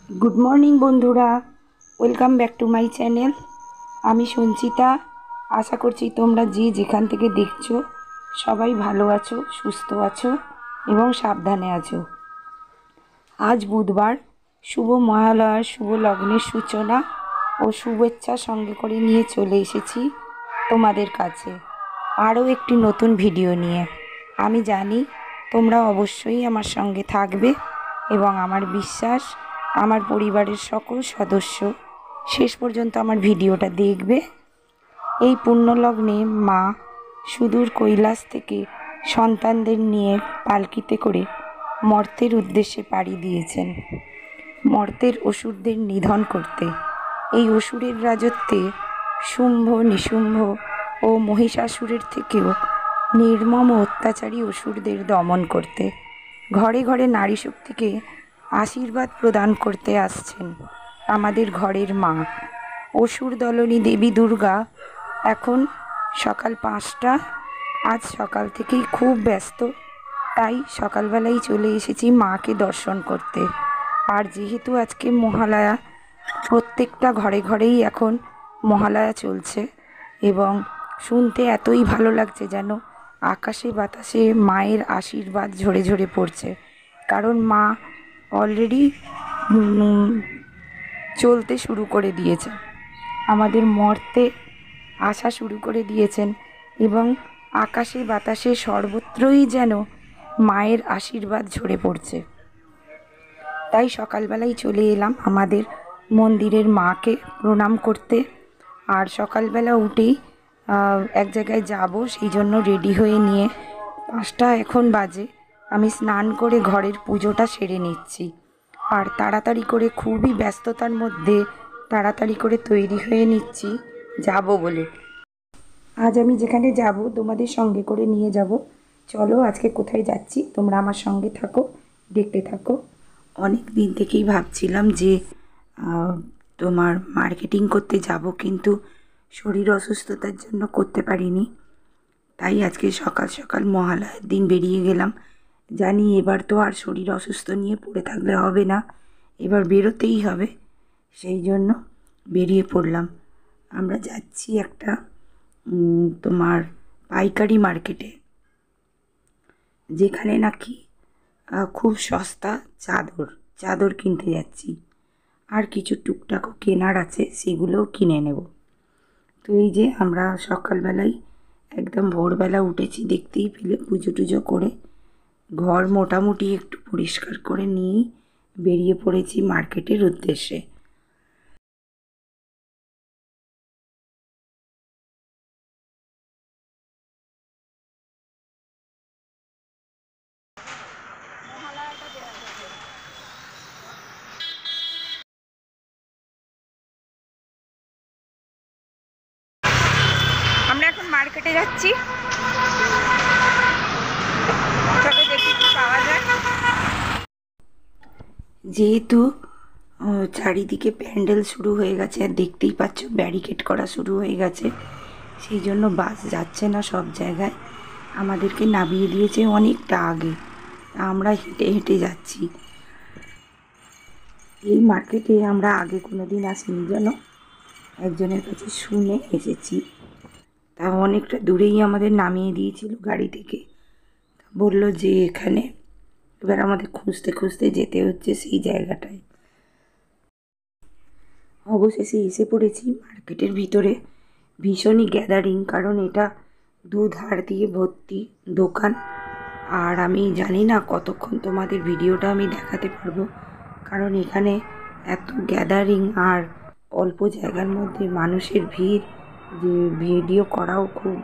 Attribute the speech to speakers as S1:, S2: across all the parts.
S1: Good morning बंधुरा welcome back to my channel. आमी संचिता। आशा करছি তোমরা যে যেখান থেকে দেখছো সবাই ভালো আছো, সুস্থ আছো এবং সাবধানে আছো। আজ বুধবার, শুভ মহালয়ার শুভ লগ্নের সূচনা ও শুভেচ্ছা সঙ্গে করে নিয়ে চলে এসেছি তোমাদের কাছে আরও একটি নতুন ভিডিও নিয়ে। আমি জানি তোমরা অবশ্যই আমার সঙ্গে থাকবে এবং আমার বিশ্বাস আমার পরিবারের সকল সদস্য শেষ পর্যন্ত আমার ভিডিওটা দেখবে। এই পুণ্যলগ্নে মা সুদূর কৈলাস থেকে সন্তানদের নিয়ে পালকিতে করে মর্তের উদ্দেশ্যে পাড়ি দিয়েছেন, মর্তের অসুরদের নিধন করতে। এই অসুরের রাজত্বে শুম্ভ, নিশুম্ভ ও মহিষাসুরের থেকেও নির্মম অত্যাচারী অসুরদের দমন করতে ঘরে ঘরে নারী শক্তিকে আশীর্বাদ প্রদান করতে আসছেন আমাদের ঘরের মা। অসুর দলনী দেবী দুর্গা এখন সকাল 5টা। আজ সকাল থেকেই খুব ব্যস্ত, তাই সকালবেলাই চলে এসেছি মাকে দর্শন করতে। আর যেহেতু আজকে মহালয়া, প্রত্যেকটা ঘরে ঘরেই এখন মহালয়া চলছে এবং শুনতে এতই ভালো লাগছে যেন আকাশে বাতাসে মায়ের আশীর্বাদ ঝরে ঝরে পড়ছে। কারণ মা অলরেডি চলতে শুরু করে দিয়েছে, আমাদের মর্তে আসা শুরু করে দিয়েছেন এবং আকাশে বাতাসে সর্বত্রই যেন মায়ের আশীর্বাদ ঝরে পড়ছে। তাই সকালবেলাই চলে এলাম আমাদের মন্দিরের মাকে প্রণাম করতে। আর সকালবেলা উঠেই এক জায়গায় যাব, সেই জন্য রেডি হয়ে নিয়ে 5টা এখন বাজে আমি স্নান করে ঘরের পুজোটা সেরে নিচ্ছি। আর তাড়াতাড়ি করে, খুবই ব্যস্ততার মধ্যে তাড়াতাড়ি করে তৈরি হয়ে নিচ্ছি যাব বলে। আজ আমি যেখানে যাব তোমাদের সঙ্গে করে নিয়ে যাব। চলো আজকে কোথায় যাচ্ছি তোমরা আমার সঙ্গে থাকো, দেখতে থাকো। অনেক দিন থেকেই ভাবছিলাম যে তোমার মার্কেটিং করতে যাব, কিন্তু শরীর অসুস্থতার জন্য করতে পারিনি। তাই আজকে সকাল সকাল মহালয়ার দিন বেরিয়ে গেলাম। জানি এবার তো আর শরীর অসুস্থ নিয়ে পড়ে থাকলে হবে না, এবার বেরোতেই হবে। সেই জন্য বেরিয়ে পড়লাম। আমরা যাচ্ছি একটা তোমার পাইকারি মার্কেটে, যেখানে নাকি খুব সস্তা চাদর কিনতে যাচ্ছি। আর কিছু টুকটাকও কেনার আছে, সেগুলোও কিনে নেব। তো এই যে আমরা সকালবেলায় একদম ভোরবেলা উঠেছি, দেখতেই পেলে, পুজো টুজো করে ঘর মোটামুটি একটু পরিষ্কার করে নিয়েই বেরিয়ে পড়েছি মার্কেটের উদ্দেশ্যে। আমরা এখন মার্কেটে যাচ্ছি, চলো দেখি কি পাওয়া যায়। যেহেতু চারিদিকে প্যান্ডেল শুরু হয়ে গেছে আর দেখতেই পাচ্ছ ব্যারিকেড করা শুরু হয়ে গেছে, সেই জন্য বাস যাচ্ছে না সব জায়গায়। আমাদেরকে নামিয়ে দিয়েছে অনেকটা আগে, আমরা হেঁটে হেঁটে যাচ্ছি। এই মার্কেটে আমরা আগে কোনো দিন আসিনি, যেন একজনের কাছে শুনে এসেছি। তা অনেকটা দূরেই আমাদের নামিয়ে দিয়েছিল গাড়ি থেকে, বলল যে এখানে। এবার আমাদের খুঁজতে খুঁজতে যেতে হচ্ছে সেই জায়গাটায়। অবশেষে এসে পড়েছি মার্কেটের ভিতরে। ভীষণই গ্যাদারিং, কারণ এটা দুধার দিয়ে ভর্তি দোকান। আর আমি জানি না কতক্ষণ তোমাদের ভিডিওটা আমি দেখাতে পারবো, কারণ এখানে এত গ্যাদারিং আর অল্প জায়গার মধ্যে মানুষের ভিড় যে ভিডিও করাও খুব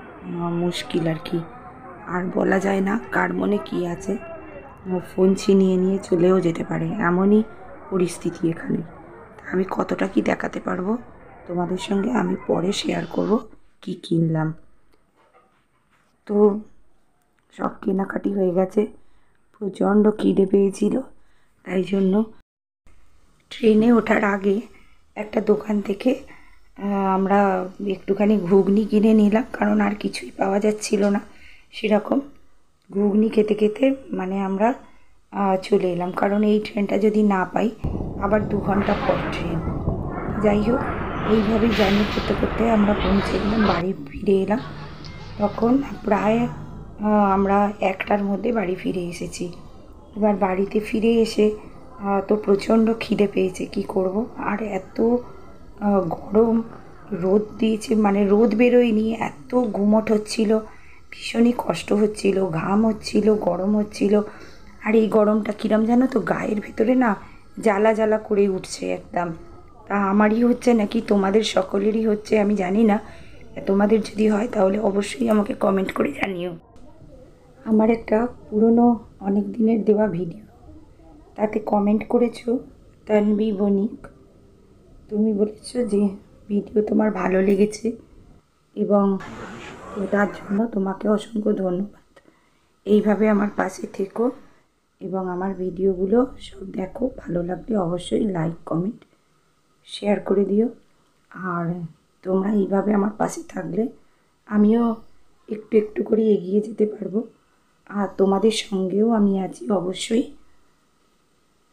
S1: মুশকিল আর কি। আর বলা যায় না কার মনে কী আছে, ফোন ছিনিয়ে নিয়ে চলেও যেতে পারে, এমনই পরিস্থিতি এখানে। আমি কতটা কি দেখাতে পারবো তোমাদের সঙ্গে আমি পরে শেয়ার করব কি কিনলাম। তো সব কেনাকাটি হয়ে গেছে, প্রচণ্ড খিদে পেয়েছিল, তাই জন্য ট্রেনে ওঠার আগে একটা দোকান থেকে আমরা একটুখানি ঘুগনি কিনে নিলাম, কারণ আর কিছুই পাওয়া যাচ্ছিল না সেরকম। ঘুগনি খেতে খেতে মানে আমরা চলে এলাম, কারণ এই ট্রেনটা যদি না পাই আবার 2 ঘন্টা পর ট্রেন। যাই হোক, এইভাবেই জার্নি করতে করতে আমরা পৌঁছে গেলাম, বাড়ি ফিরে এলাম। তখন প্রায় আমরা 1টার মধ্যে বাড়ি ফিরে এসেছি। এবার বাড়িতে ফিরে এসে তো প্রচণ্ড খিদে পেয়েছে, কি করব। আর এত গরম, রোদ দিয়েছে, মানে রোদ বেরোয়নি, এত গুমোট হচ্ছিল, ভীষণই কষ্ট হচ্ছিল, ঘাম হচ্ছিল, গরম হচ্ছিল। আর এই গরমটা কিরম জানো তো, গায়ের ভেতরে না জ্বালা জ্বালা করে উঠছে একদম। তা আমারই হচ্ছে নাকি তোমাদের সকলেরই হচ্ছে আমি জানি না। তোমাদের যদি হয় তাহলে অবশ্যই আমাকে কমেন্ট করে জানিও। আমার একটা পুরনো অনেক দিনের দেওয়া ভিডিও, তাতে কমেন্ট করেছো তানভি বণিক। তুমি বলেছো যে ভিডিও তোমার ভালো লেগেছে এবং তার জন্য তোমাকে অসংখ্য ধন্যবাদ। এইভাবে আমার পাশে থেকো এবং আমার ভিডিওগুলো সব দেখো। ভালো লাগলে অবশ্যই লাইক, কমেন্ট, শেয়ার করে দিও। আর তোমরা এইভাবে আমার পাশে থাকলে আমিও একটু একটু করে এগিয়ে যেতে পারবো। আর তোমাদের সঙ্গেও আমি আছি অবশ্যই,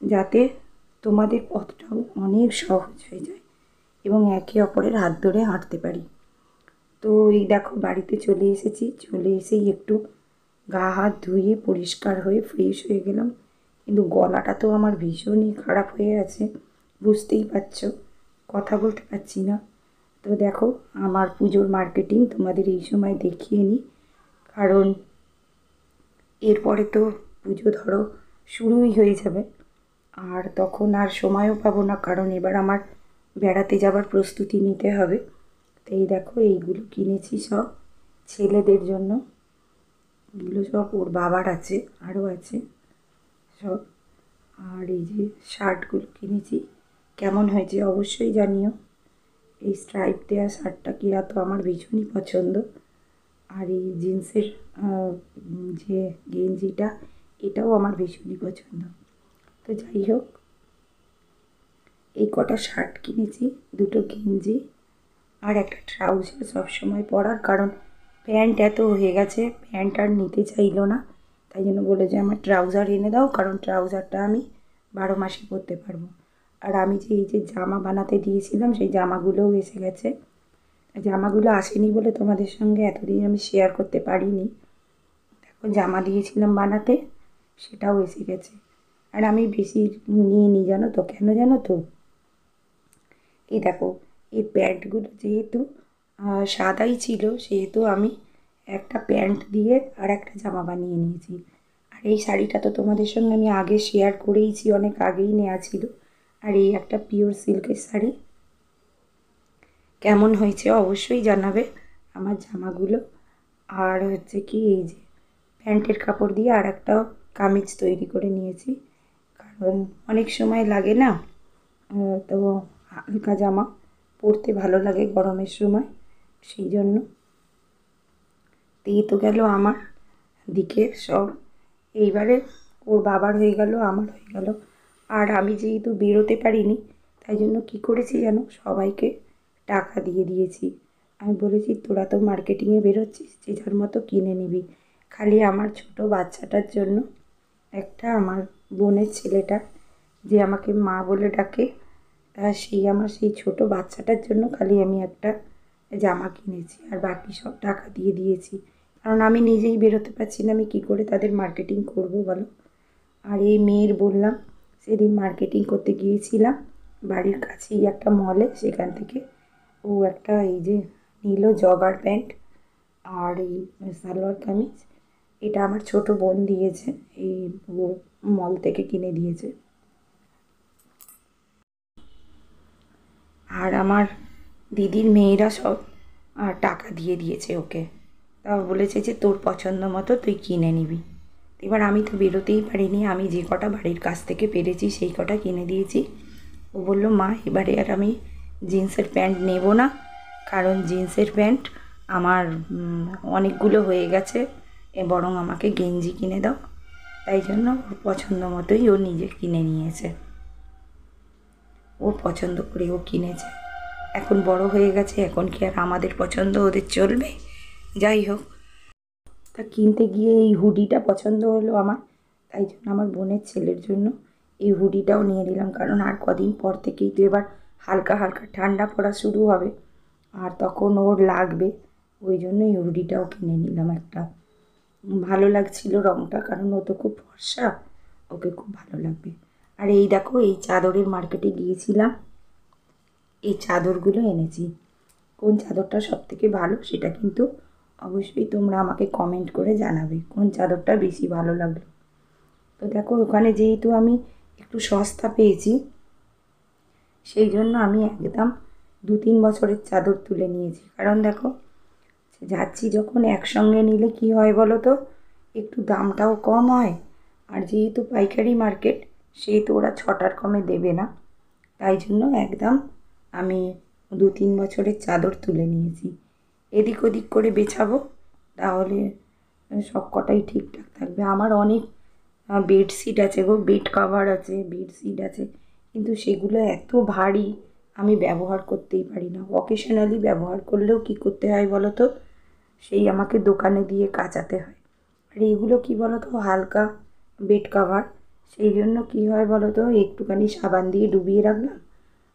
S1: যাতে তোমাদের পথটাও অনেক সহজ হয়ে যায় এবং একে অপরের হাত ধরে হাঁটতে পারি। তো এই দেখো বাড়িতে চলে এসেছি, চলে এসেই একটু গা হাত ধুয়ে পরিষ্কার হয়ে ফ্রেশ হয়ে গেলাম। কিন্তু গলাটা তো আমার ভীষণই খারাপ হয়ে আছে, বুঝতেই পারছো, কথা বলতে পারছি না। তো দেখো আমার পুজোর মার্কেটিং তোমাদের এই সময় দেখিয়ে নিই, কারণ এরপরে তো পুজো ধরো শুরুই হয়ে যাবে, আর তখন আর সময়ও পাবো না, কারণ এবার আমার বেড়াতে যাবার প্রস্তুতি নিতে হবে। তো এই দেখো এইগুলো কিনেছি সব ছেলেদের জন্য, এগুলো সব ওর বাবার আছে, আরও আছে সব। আর এই যে শার্টগুলো কিনেছি, কেমন হয়েছে অবশ্যই জানিও। এই স্ট্রাইপ দেওয়া শার্টটা কিনা তো আমার ভীষণই পছন্দ। আর এই জিন্সের যে গেঞ্জিটা, এটাও আমার ভীষণই পছন্দ। তো যাই হোক, এই কটা শার্ট কিনেছি, 2টো গেঞ্জি আর একটা ট্রাউজার সবসময় পরার, কারণ প্যান্ট এত হয়ে গেছে, প্যান্ট আর নিতে চাইলো না। তাই জন্য বলে যে আমার ট্রাউজার এনে দাও, কারণ ট্রাউজারটা আমি 12 মাসে পরতে পারবো। আর আমি যে এই যে জামা বানাতে দিয়েছিলাম, সেই জামাগুলোও এসে গেছে। জামাগুলো আসেনি বলে তোমাদের সঙ্গে এতদিন আমি শেয়ার করতে পারিনি। দেখো জামা দিয়েছিলাম বানাতে, সেটাও এসে গেছে। আর আমি বেশি নিইনি জানো তো, কেন জানো তো, এই দেখো এই প্যান্টগুলো যেহেতু সাদাই ছিল, সেহেতু আমি একটা প্যান্ট দিয়ে আর একটা জামা বানিয়ে নিয়েছি। আর এই শাড়িটা তো তোমাদের সঙ্গে আমি আগে শেয়ার করেইছি, অনেক আগেই নেওয়া ছিল। আর এই একটা পিওর সিল্কের শাড়ি, কেমন হয়েছে অবশ্যই জানাবে আমার জামাগুলো। আর হচ্ছে কি, এই যে প্যান্টের কাপড় দিয়ে আর একটা কামিজ তৈরি করে নিয়েছি, কারণ অনেক সময় লাগে না, তো হালকা জামা পরতে ভালো লাগে গরমের সময়, সেই জন্য। এই তো গেল আমার দিকে সব। এইবারে ওর বাবার হয়ে গেল, আমার হয়ে গেল। আর আমি যেহেতু বেরোতে পারিনি, তাই জন্য কী করেছি জানো, সবাইকে টাকা দিয়ে দিয়েছি। আমি বলেছি তোরা তো মার্কেটিংয়ে বেরোচ্ছিস, যে যার মতো কিনে নিবি, খালি আমার ছোট বাচ্চাটার জন্য একটা, আমার বোনের ছেলেটা যে আমাকে মা বলে ডাকে, সেই আমার সেই ছোট বাচ্চাটার জন্য খালি আমি একটা জামা কিনেছি, আর বাকি সব টাকা দিয়ে দিয়েছি। কারণ আমি নিজেই বেরোতে পারছি না, আমি কী করে তাদের মার্কেটিং করব বলো। আর এই মেয়ের বললাম, সেদিন মার্কেটিং করতে গিয়েছিলাম বাড়ির কাছেই একটা মলে, সেখান থেকে ও একটা এই যে নিল জগার প্যান্ট আর এই সালোয়ার কামিজ। এটা আমার ছোট বোন দিয়েছে, এই ও মল থেকে কিনে দিয়েছে। আর আমার দিদির মেয়েরা সব টাকা দিয়ে দিয়েছে ওকে, তাও বলেছে যে তোর পছন্দ মতো তুই কিনে নিবি। এবার আমি তো বেরোতেই পারিনি, আমি যে কটা বাড়ির কাছ থেকে পেরেছি সেই কটা কিনে দিয়েছি। ও বলল মা এবারে আর আমি জিন্সের প্যান্ট নেব না, কারণ জিন্সের প্যান্ট আমার অনেকগুলো হয়ে গেছে, বরং আমাকে গেঞ্জি কিনে দাও। তাই জন্য ওর পছন্দ মতোই ও নিজে কিনে নিয়েছে, ও পছন্দ করে ও কিনেছে। এখন বড় হয়ে গেছে, এখন কি আর আমাদের পছন্দ ওদের চলবে? যাই হোক, তা কিনতে গিয়ে এই হুডিটা পছন্দ হলো আমার, তাই জন্য আমার বোনের ছেলের জন্য এই হুডিটাও নিয়ে নিলাম, কারণ আর কদিন পর থেকেই তো এবার হালকা হালকা ঠান্ডা পড়া শুরু হবে, আর তখন ওর লাগবে। ওই জন্য এই হুডিটাও কিনে নিলাম একটা। ভালো লাগছিল রঙটা, কারণ ও তো খুব ফর্সা, ওকে খুব ভালো লাগবে। আর এই দেখো, এই চাদরের মার্কেটে গিয়েছিলাম, এই চাদরগুলো এনেছি। কোন চাদরটা সবথেকে ভালো সেটা কিন্তু অবশ্যই তোমরা আমাকে কমেন্ট করে জানাবে কোন চাদরটা বেশি ভালো লাগলো। তো দেখো, ওখানে যেহেতু আমি একটু সস্তা পেয়েছি, সেই জন্য আমি একদম 2-3 বছরের চাদর তুলে নিয়েছি। কারণ দেখো, যাচ্ছি যখন একসঙ্গে নিলে কি হয় বলো তো, একটু দামটাও কম হয়। আর যেহেতু পাইকারি মার্কেট, সেহেতু ওরা 6টার কমে দেবে না। তাই জন্য একদম আমি 2-3 বছরের চাদর তুলে নিয়েছি। এদিক ওদিক করে বেছাবো, তাহলে সব কটাই ঠিকঠাক থাকবে। আমার অনেক বেডশিট আছে গো, বেড কভার আছে, বেডশিট আছে, কিন্তু সেগুলো এত ভারী আমি ব্যবহার করতেই পারি না। অকেশনালি ব্যবহার করলেও কি করতে হয় বলো তো, সেই আমাকে দোকানে দিয়ে কাচাতে হয়। আর এইগুলো কী বলো তো, হালকা বেড কভার, সেই জন্য কী হয় বলো তো, একটুখানি সাবান দিয়ে ডুবিয়ে রাখলাম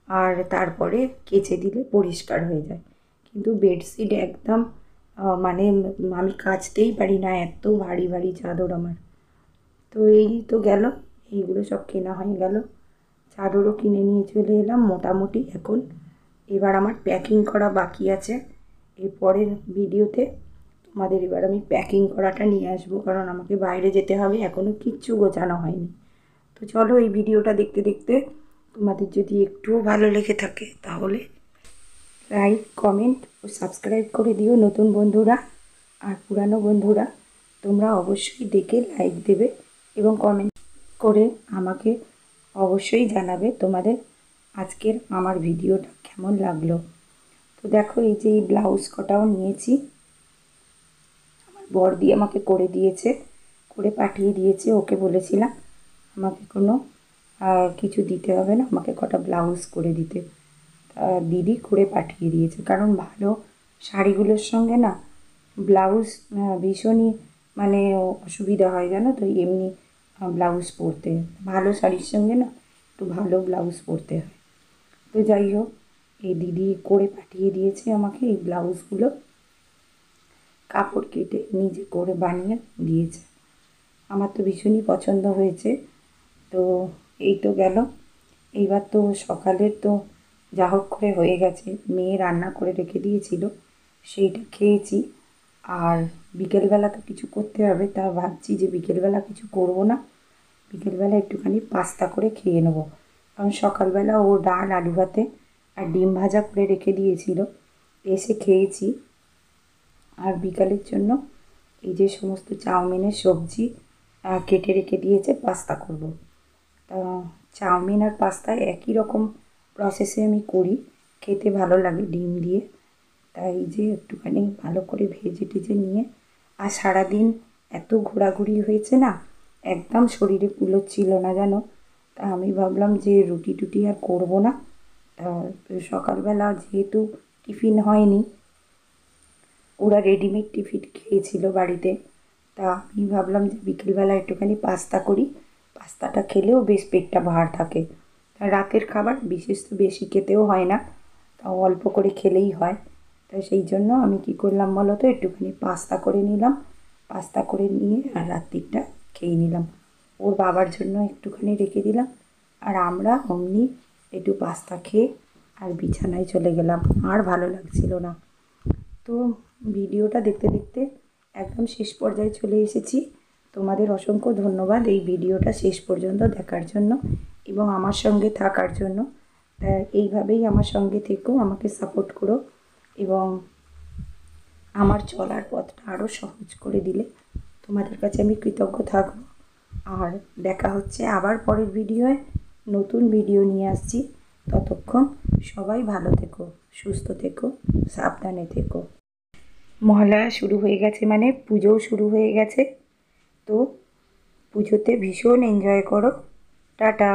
S1: আর তারপরে কেচে দিলে পরিষ্কার হয়ে যায়। কিন্তু বেডশিট একদম মানে আমি কাচতেই পারি না, এত ভারী ভারী চাদর আমার। তো এই তো গেল, এইগুলো সব কেনা হয়ে গেল, চাদরও কিনে নিয়ে চলে এলাম মোটামুটি। এখন এবার আমার প্যাকিং করা বাকি আছে। এর পরের ভিডিওতে তোমাদের এবার আমি প্যাকিং করাটা নিয়ে আসবো, কারণ আমাকে বাইরে যেতে হবে, এখনও কিচ্ছু গোছানো হয়নি। তো চলো, এই ভিডিওটা দেখতে দেখতে তোমাদের যদি একটুও ভালো লেগে থাকে তাহলে লাইক, কমেন্ট ও সাবস্ক্রাইব করে দিও নতুন বন্ধুরা। আর পুরানো বন্ধুরা তোমরা অবশ্যই দেখে লাইক দেবে এবং কমেন্ট করে আমাকে অবশ্যই জানাবে তোমাদের আজকের আমার ভিডিওটা কেমন লাগলো। তো দেখো, এই যে এই ব্লাউজ কটাও নিয়েছি, আমার বড়দি আমাকে করে দিয়েছে, করে পাঠিয়ে দিয়েছে। ওকে বলেছিলাম আমাকে কোনো কিছু দিতে হবে না, আমাকে কটা ব্লাউজ করে দিতে। দিদি করে পাঠিয়ে দিয়েছে, কারণ ভালো শাড়িগুলোর সঙ্গে না ব্লাউজ ভীষণই মানে অসুবিধা হয়, জানো তো, এমনি ব্লাউজ পরতে। ভালো শাড়ির সঙ্গে না একটু ভালো ব্লাউজ পরতে হয়। তো যাই হোক, এই দিদি করে পাঠিয়ে দিয়েছে আমাকে এই ব্লাউজগুলো, কাপড় কেটে নিজে করে বানিয়ে দিয়েছে। আমার তো ভীষণই পছন্দ হয়েছে। তো এই তো গেল, এইবার তো সকালের তো যা হোক করে হয়ে গেছে, মেয়ে রান্না করে রেখে দিয়েছিল, সেইটা খেয়েছি। আর বিকেলবেলা তো কিছু করতে হবে, তা ভাবছি যে বিকেলবেলা কিছু করব না, বিকেলবেলা একটুখানি পাস্তা করে খেয়ে নেবো। কারণ সকালবেলা ও ডাল, আলু ভাতে আর ডিম ভাজা করে রেখে দিয়েছিল, এসে খেয়েছি। আর বিকালের জন্য এই যে সমস্ত চাউমিনের সবজি কেটে রেখে দিয়েছে, পাস্তা করব। তা চাউমিন আর পাস্তা একই রকম প্রসেসে আমি করি, খেতে ভালো লাগে ডিম দিয়ে। তাই যে একটুখানি ভালো করে ভেজে টেজে নিয়ে, আর সারাদিন এত ঘোরাঘুরি হয়েছে না, একদম শরীরে কুলোচ্ছিল না জানো। তা আমি ভাবলাম যে রুটি টুটি আর করবো না। সকালবেলা যেহেতু টিফিন হয়নি, ওরা রেডিমেড টিফিন খেয়েছিল বাড়িতে, তা আমি ভাবলাম যে বিকেলবেলা একটুখানি পাস্তা করি, পাস্তাটা খেলেও বেশ পেটটা ভার থাকে। রাতের খাবার বিশেষ তো বেশি খেতেও হয় না, তা অল্প করে খেলেই হয়। তা সেই জন্য আমি কী করলাম বলো তো, একটুখানি পাস্তা করে নিলাম, পাস্তা করে নিয়ে আর রাত্রিটা খেয়ে নিলাম। ওর বাবার জন্য একটুখানি রেখে দিলাম, আর আমরা অমনি একটু পাস্তা খেয়ে আর বিছানায় চলে গেলাম, আর ভালো লাগছিল না। তো ভিডিওটা দেখতে দেখতে একদম শেষ পর্যায়ে চলে এসেছি। তোমাদের অসংখ্য ধন্যবাদ এই ভিডিওটা শেষ পর্যন্ত দেখার জন্য এবং আমার সঙ্গে থাকার জন্য। এইভাবেই আমার সঙ্গে থেকো, আমাকে সাপোর্ট করো এবং আমার চলার পথটা আরও সহজ করে দিলে তোমাদের কাছে আমি কৃতজ্ঞ থাকব। আর দেখা হচ্ছে আবার পরের ভিডিওয়, নতুন ভিডিও নিয়ে আসছি। ততক্ষণ সবাই ভালো থেকো, সুস্থ থেকো, সাবধানে থেকো। মহালয়া শুরু হয়ে গেছে, মানে পুজোও শুরু হয়ে গেছে। তো পুজোতে ভীষণ এনজয় করো। টাটা।